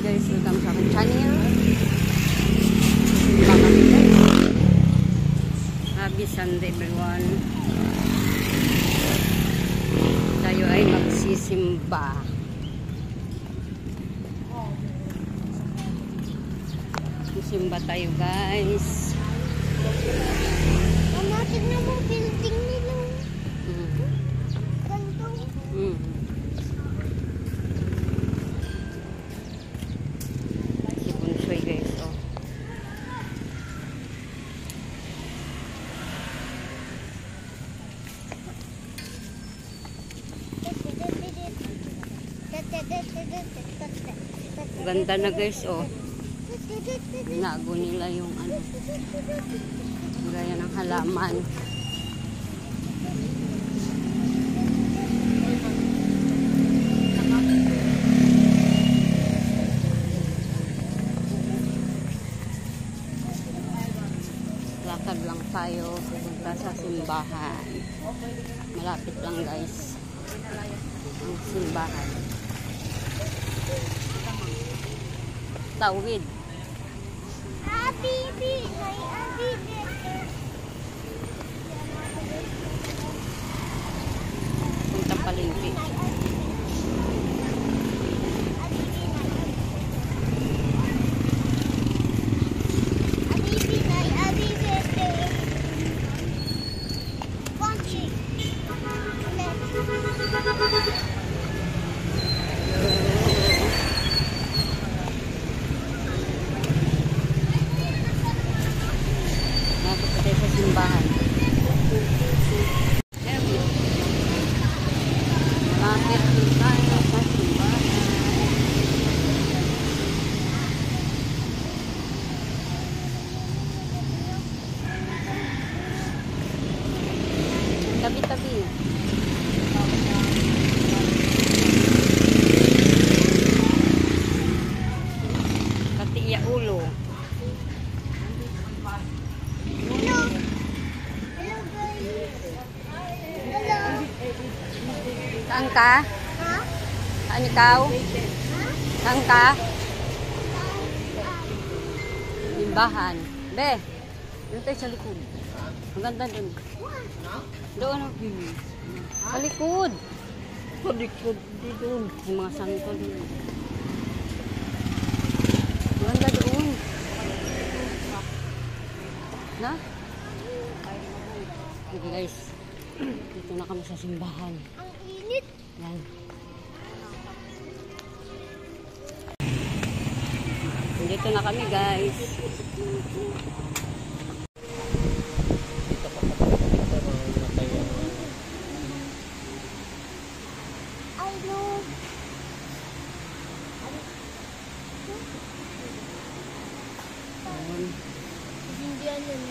guys, welcome sa aking channel. Simba kami guys. Happy Sunday everyone. Tayo ay magsisimba. Simba tayo guys. Mama, tignan mo building nila. Ganito. Si Bunsoy guys, oh. Ganda na guys, oh. Nago nila yung ano, gaya ng halaman. Lakad lang tayo pupunta sa simbahan. Malapit lang guys ang simbahan. Tawid. Abibi, may abibi. Punta palengke. Abibi, may abibi. Country. Sa simbahan. Malapit din tayo sa simbahan. Tabi-tabi. Katiya ulo. Saan ka? Ha? Saan ikaw? Saan ka? Simbahan. Be, doon tayo sa likod. Ang ganda doon. Doon ang sa likod. Sa likod. Doon. Yung mga santo doon. Ang ganda doon. Na? Okay guys. Dito na kami sa simbahan. Ang init. Yan. Dito na kami guys. I know. Hindi yan yun.